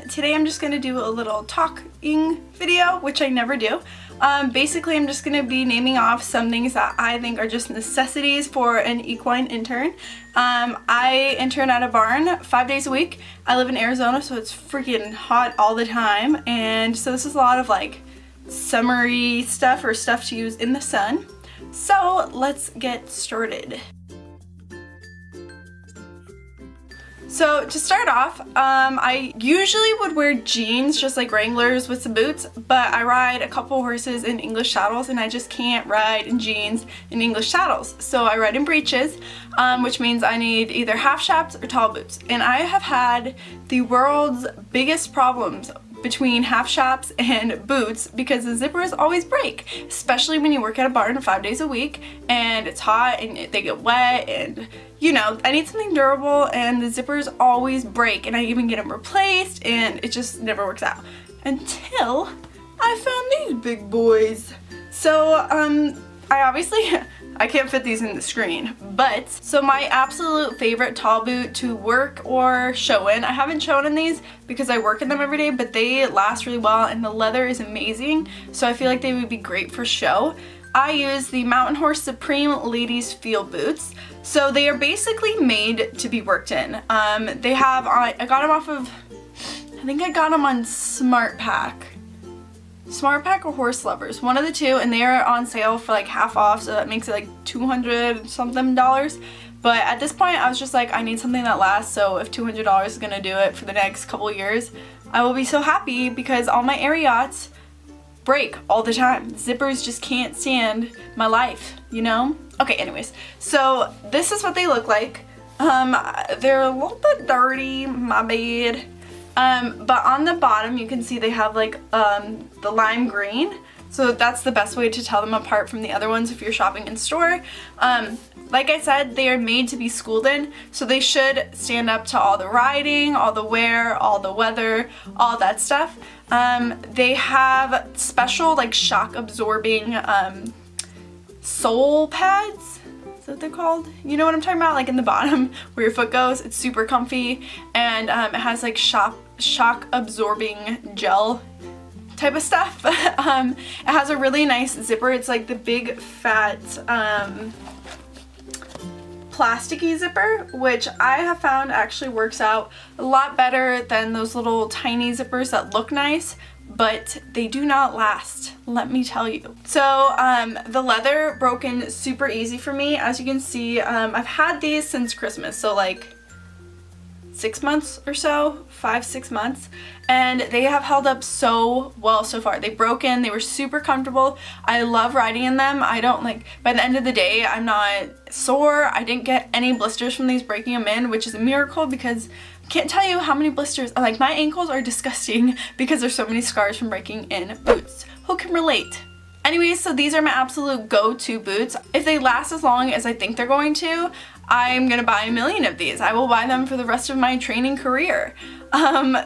Today I'm just going to do a little talking video, which I never do. Basically I'm just going to be naming off some things that I think are just necessities for an equine intern. I intern at a barn 5 days a week. I live in Arizona, so it's freaking hot all the time, and so this is a lot of like summery stuff or stuff to use in the sun. So let's get started. So to start off, I usually would wear jeans, just like Wranglers with some boots, but I ride a couple horses in English saddles and I just can't ride in jeans in English saddles. So I ride in breeches, which means I need either half straps or tall boots. And I have had the world's biggest problems between half straps and boots because the zippers always break, especially when you work at a barn 5 days a week and it's hot and they get wet, and you know, I need something durable and the zippers always break, and I even get them replaced and it just never works out until I found these big boys. So I can't fit these in the screen, but so my absolute favorite tall boot to work or show in, I haven't shown in these because I work in them every day, but they last really well and the leather is amazing, so I feel like they would be great for show. I use the Mountain Horse Supreme Ladies Field Boots. So they are basically made to be worked in. They have, I got them off of, I think I got them on SmartPack or Horse Lovers, one of the two, and they are on sale for like half off, so that makes it like $200 something. But at this point I was just like, I need something that lasts, so if $200 is gonna do it for the next couple years, I will be so happy, because all my Ariats break all the time. Zippers just can't stand my life, you know? Okay, anyways, so this is what they look like. They're a little bit dirty, my bad. But on the bottom you can see they have like the lime green, so that's the best way to tell them apart from the other ones if you're shopping in store. Like I said, they are made to be schooled in, so they should stand up to all the riding, all the wear, all the weather, all that stuff. They have special like shock absorbing sole pads. Is that what they're called? You know what I'm talking about? Like in the bottom where your foot goes. It's super comfy, and it has like shock absorbing gel type of stuff. It has a really nice zipper. It's like the big fat plasticky zipper, which I have found actually works out a lot better than those little tiny zippers that look nice, but they do not last, let me tell you. So the leather broke in super easy for me. As you can see, I've had these since Christmas, so like 6 months or so, 5-6 months, and they have held up so well so far. They broke in, they were super comfortable. I love riding in them. I don't like, by the end of the day I'm not sore. I didn't get any blisters from these breaking them in, which is a miracle, because I can't tell you how many blisters, like my ankles are disgusting because there's so many scars from breaking in boots. Who can relate? Anyways, so these are my absolute go-to boots. If they last as long as I think they're going to, I'm gonna buy 1,000,000 of these. I will buy them for the rest of my training career.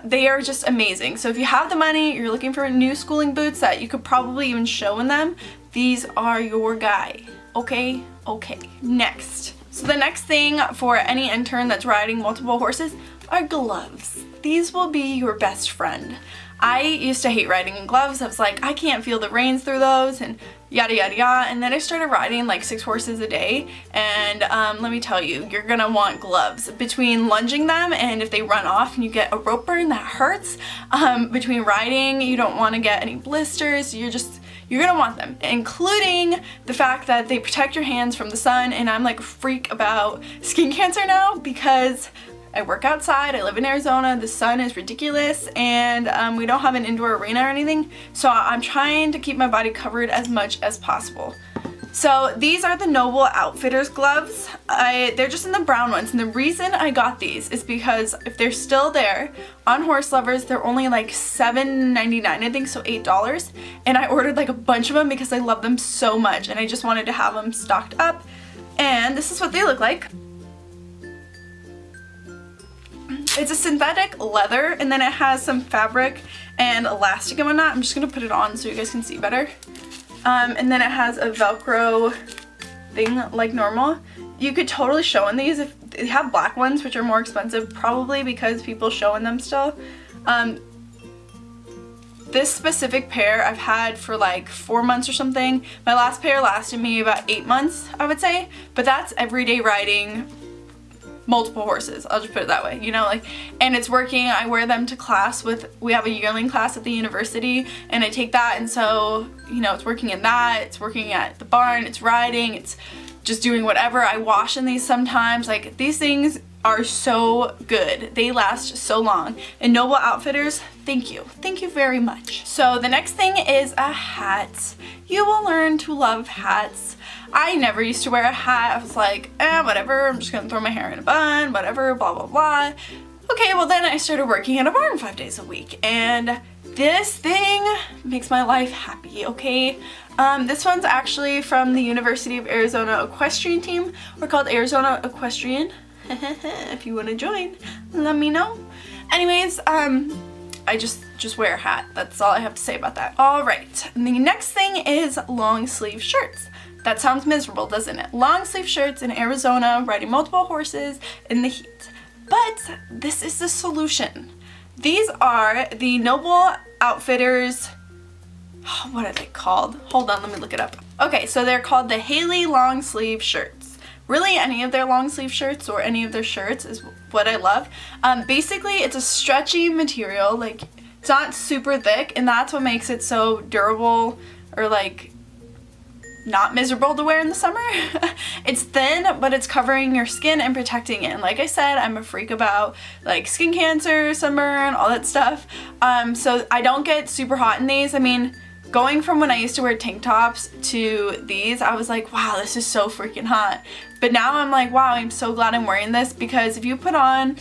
They are just amazing. So if you have the money, you're looking for new schooling boots that you could probably even show in them, these are your guy. Okay? Okay. Next. So the next thing for any intern that's riding multiple horses are gloves. These will be your best friend. I used to hate riding in gloves. I was like, I can't feel the reins through those and yada yada yada, and then I started riding like 6 horses a day, and let me tell you, you're gonna want gloves. Between lunging them and if they run off and you get a rope burn, that hurts. Between riding, you don't want to get any blisters. You're gonna want them, including the fact that they protect your hands from the sun, and I'm like a freak about skin cancer now because I work outside, I live in Arizona, the sun is ridiculous, and we don't have an indoor arena or anything, so I'm trying to keep my body covered as much as possible. So these are the Noble Outfitters gloves. They're just in the brown ones, and the reason I got these is because if they're still there on Horse Lovers, they're only like $7.99, I think, so $8, and I ordered like a bunch of them because I love them so much, and I just wanted to have them stocked up, and this is what they look like. It's a synthetic leather, and then it has some fabric and elastic and whatnot. I'm just gonna put it on so you guys can see better. And then it has a Velcro thing like normal. You could totally show in these. If they have black ones, which are more expensive, probably because people show in them still. This specific pair I've had for like 4 months or something. My last pair lasted me about 8 months, I would say, but that's everyday riding multiple horses. I'll just put it that way, you know, like, and it's working. I wear them to class we have a yearling class at the university, and I take that, and so, you know, it's working in that, it's working at the barn, it's riding, it's just doing whatever. I wash in these sometimes. Like, these things are so good. They last so long. And Noble Outfitters, thank you. Thank you very much. So the next thing is a hat. You will learn to love hats. I never used to wear a hat. I was like, whatever, I'm just gonna throw my hair in a bun, whatever, blah, blah, blah. Okay, well then I started working in a barn 5 days a week, and this thing makes my life happy, okay? This one's actually from the University of Arizona Equestrian team. We're called Arizona Equestrian. If you want to join, let me know. Anyways, I just wear a hat. That's all I have to say about that. All right, and the next thing is long sleeve shirts. That sounds miserable, doesn't it? Long sleeve shirts in Arizona, riding multiple horses in the heat. But this is the solution. These are the Noble Outfitters, what are they called? Hold on, let me look it up. Okay, so they're called the Haley long sleeve shirts. Really, any of their long sleeve shirts or any of their shirts is what I love. Basically, it's a stretchy material, like, it's not super thick, and that's what makes it so durable, or like not miserable to wear in the summer. It's thin, but it's covering your skin and protecting it. And like I said, I'm a freak about like skin cancer, sunburn, all that stuff. So I don't get super hot in these. I mean, going from when I used to wear tank tops to these, I was like, wow, this is so freaking hot. But now I'm like, wow, I'm so glad I'm wearing this, because if you put on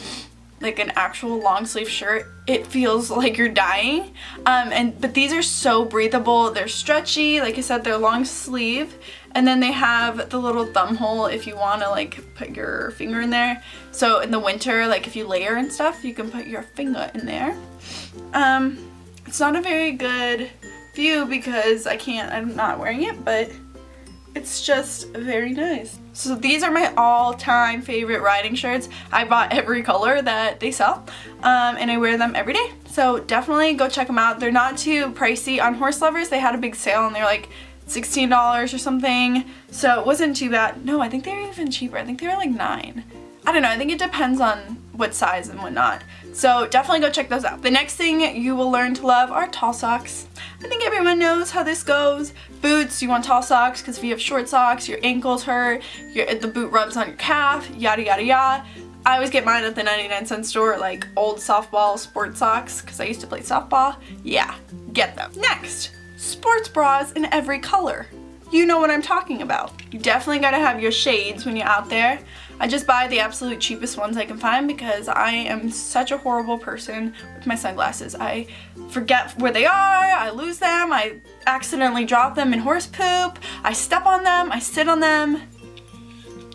like an actual long sleeve shirt, it feels like you're dying. But these are so breathable. They're stretchy. Like I said, they're long sleeve. And then they have the little thumb hole if you want to like put your finger in there. So in the winter, like if you layer and stuff, you can put your finger in there. It's not a very good view because I'm not wearing it, but it's just very nice. So these are my all-time favorite riding shirts. I bought every color that they sell, and I wear them every day. So definitely go check them out. They're not too pricey. On Horse Lovers, they had a big sale and they're like $16 or something. So it wasn't too bad. No, I think they were even cheaper. I think they were like $9. I don't know, I think it depends on what size and whatnot. So definitely go check those out. The next thing you will learn to love are tall socks. I think everyone knows how this goes. Boots, you want tall socks because if you have short socks, your ankles hurt, the boot rubs on your calf, yada yada yada. I always get mine at the 99-cent store, like old softball sport socks, because I used to play softball. Yeah, get them. Next, sports bras in every color. You know what I'm talking about. You definitely gotta have your shades when you're out there. I just buy the absolute cheapest ones I can find because I am such a horrible person with my sunglasses. I forget where they are, I lose them, I accidentally drop them in horse poop, I step on them, I sit on them.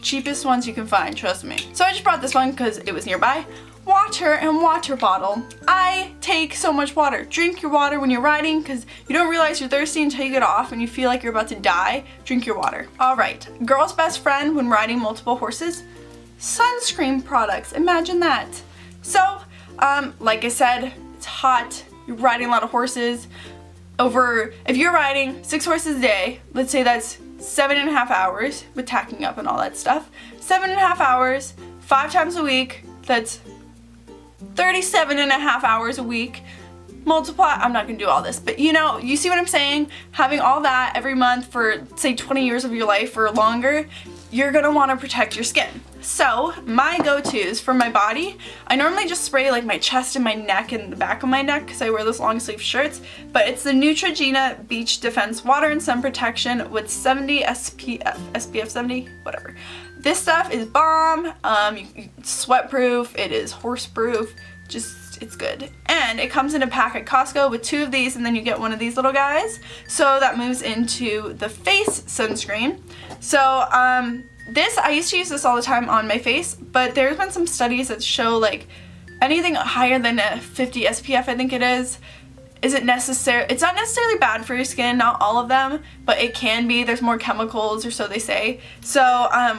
Cheapest ones you can find, trust me. So I just brought this one because it was nearby. Water and water bottle. I take so much water. Drink your water when you're riding because you don't realize you're thirsty until you get off and you feel like you're about to die. Drink your water. All right, girl's best friend when riding multiple horses, sunscreen products. Imagine that. So, like I said, it's hot. You're riding a lot of horses. If you're riding 6 horses a day, let's say that's 7.5 hours with tacking up and all that stuff. 7.5 hours, 5 times a week, that's 37.5 hours a week. Multiply, I'm not gonna do all this, but you know, you see what I'm saying? Having all that every month for say 20 years of your life or longer, you're gonna wanna protect your skin. So my go-tos for my body, I normally just spray like my chest and my neck and the back of my neck because I wear those long sleeve shirts, but it's the Neutrogena Beach Defense Water and Sun Protection with 70 SPF 70, whatever. This stuff is bomb. It's sweat proof, it is horse proof, it's good. And it comes in a pack at Costco with 2 of these, and then you get one of these little guys. So that moves into the face sunscreen. So I used to use this all the time on my face, but there's been some studies that show like anything higher than a 50 SPF, I think it is, isn't necessary. It's not necessarily bad for your skin, not all of them, but it can be. There's more chemicals, or so they say. So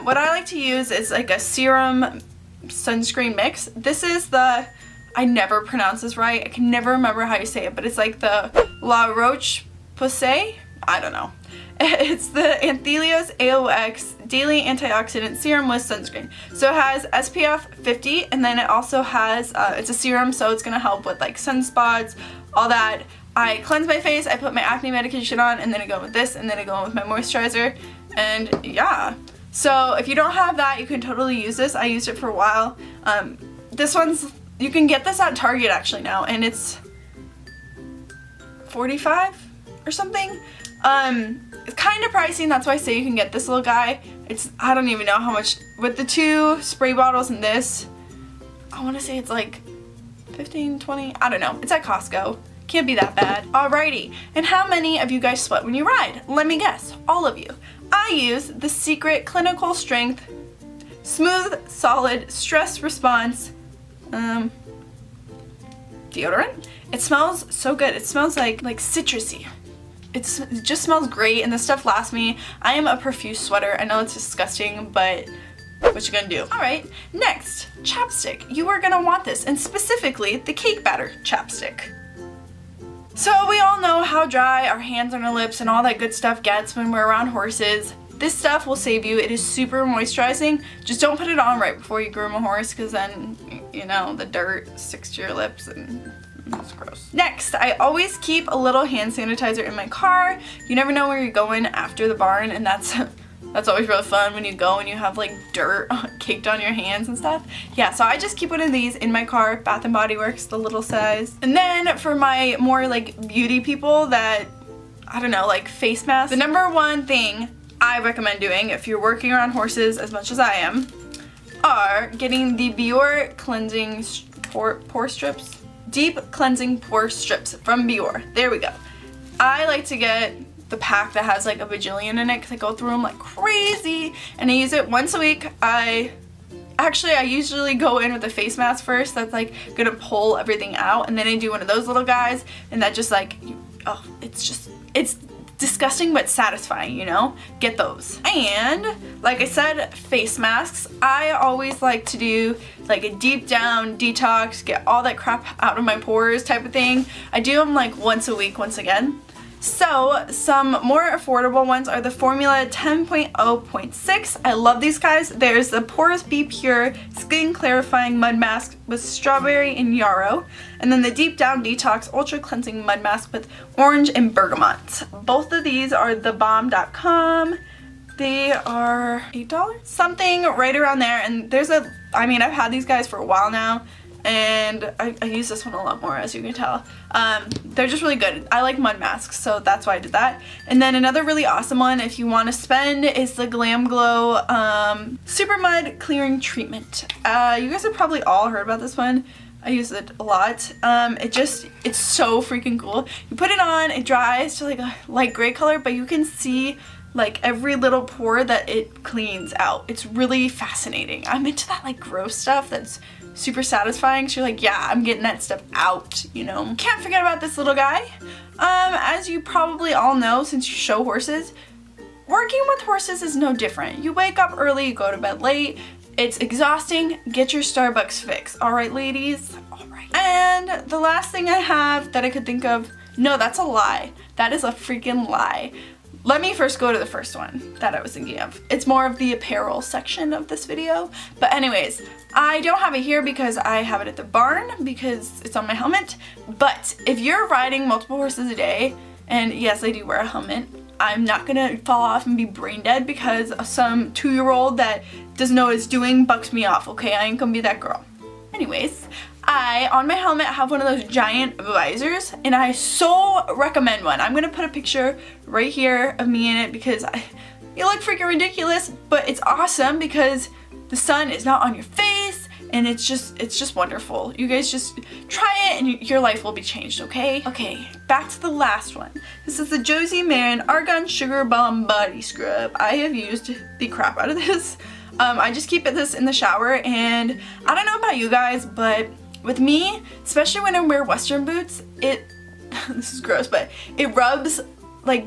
what I like to use is like a serum sunscreen mix. This is the I never pronounce this right. I can never remember how you say it, but it's like the La Roche Posay? I don't know. It's the Anthelios AOX Daily Antioxidant Serum with Sunscreen. So it has SPF 50, and then it also has, it's a serum, so it's going to help with like sunspots, all that. I cleanse my face, I put my acne medication on, and then I go with this, and then I go in with my moisturizer, and yeah. So if you don't have that, you can totally use this. I used it for a while. This one's, you can get this at Target actually now, and it's $45 or something. It's kind of pricey, and that's why I say you can get this little guy. It's, I don't even know how much, with the 2 spray bottles and this, I want to say it's like 15, 20, I don't know. It's at Costco. Can't be that bad. Alrighty, and how many of you guys sweat when you ride? Let me guess, all of you. I use the Secret Clinical Strength Smooth Solid Stress Response deodorant. It smells so good. It smells like citrusy. It just smells great, and this stuff lasts me. I am a profuse sweater. I know it's disgusting, but what you gonna do? Alright, next, chapstick. You are gonna want this, and specifically the cake batter chapstick. So we all know how dry our hands and our lips and all that good stuff gets when we're around horses. This stuff will save you. It is super moisturizing. Just don't put it on right before you groom a horse, because then, you know, the dirt sticks to your lips and it's gross. Next, I always keep a little hand sanitizer in my car. You never know where you're going after the barn, and that's always really fun when you go and you have like dirt caked on your hands and stuff. Yeah, so I just keep one of these in my car. Bath & Body Works, the little size. And then for my more like beauty people that, I don't know, like face masks, the number one thing I recommend doing if you're working around horses as much as I am are getting the Biore cleansing pore strips. Deep cleansing pore strips from Biore. There we go. I like to get the pack that has like a bajillion in it because I go through them like crazy, and I use it once a week. I usually go in with a face mask first that's like gonna pull everything out, and then I do one of those little guys, and that just like, it's disgusting but satisfying, you know? Get those. And like I said, face masks. I always like to do like a deep down detox, get all that crap out of my pores type of thing. I do them like once a week once again. So some more affordable ones are the Formula 10.0.6. I love these guys. There's the Porous Be Pure Skin Clarifying Mud Mask with Strawberry and Yarrow. And then the Deep Down Detox Ultra Cleansing Mud Mask with Orange and Bergamot. Both of these are thebomb.com. They are $8? Something right around there. And there's I've had these guys for a while now, and I use this one a lot more, as you can tell. They're just really good. I like mud masks, so that's why I did that. And then another really awesome one, if you want to spend, is the Glamglow SuperMud Clearing Treatment. You guys have probably all heard about this one. I use it a lot. It's so freaking cool. You put it on, it dries to like a light gray color, but you can see like every little pore that it cleans out. It's really fascinating. I'm into that like gross stuff that's super satisfying. So you're like, yeah, I'm getting that stuff out, you know. Can't forget about this little guy. As you probably all know, since you show horses, working with horses is no different. You wake up early, you go to bed late. It's exhausting. Get your Starbucks fix. All right, ladies? All right. And the last thing I have that I could think of, no, that's a lie. That is a freaking lie. Let me first go to the first one that I was thinking of. It's more of the apparel section of this video. But anyways, I don't have it here because I have it at the barn because it's on my helmet. But if you're riding multiple horses a day, and yes, I do wear a helmet, I'm not gonna fall off and be brain dead because some 2-year-old that doesn't know what it's doing bucks me off, okay? I ain't gonna be that girl. Anyways, on my helmet, have one of those giant visors, and I so recommend one. I'm gonna put a picture right here of me in it because you look freaking ridiculous, but it's awesome because the sun is not on your face, and it's just wonderful. You guys just try it and your life will be changed, okay? Okay, back to the last one. This is the Josie Maran Argan Sugar Bomb Body Scrub. I have used the crap out of this. I just keep this in the shower, and I don't know about you guys, but with me, especially when I wear Western boots, this is gross, but it rubs, like,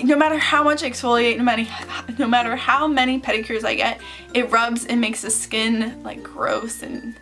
no matter how much I exfoliate, no matter how many pedicures I get, it rubs and makes the skin like gross and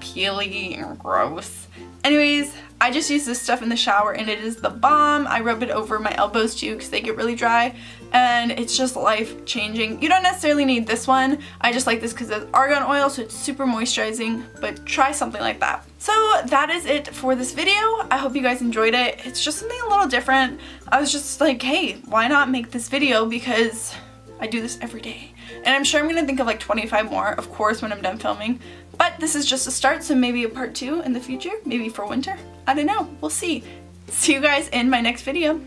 peely and gross. Anyways, I just use this stuff in the shower and it is the bomb. I rub it over my elbows too because they get really dry and it's just life changing. You don't necessarily need this one. I just like this because it's argan oil, so it's super moisturizing, but try something like that. So that is it for this video. I hope you guys enjoyed it. It's just something a little different. I was just like, hey, why not make this video because I do this every day. And I'm sure I'm gonna think of like 25 more, of course, when I'm done filming. But this is just a start, so maybe a part 2 in the future, maybe for winter. I don't know, we'll see. See you guys in my next video.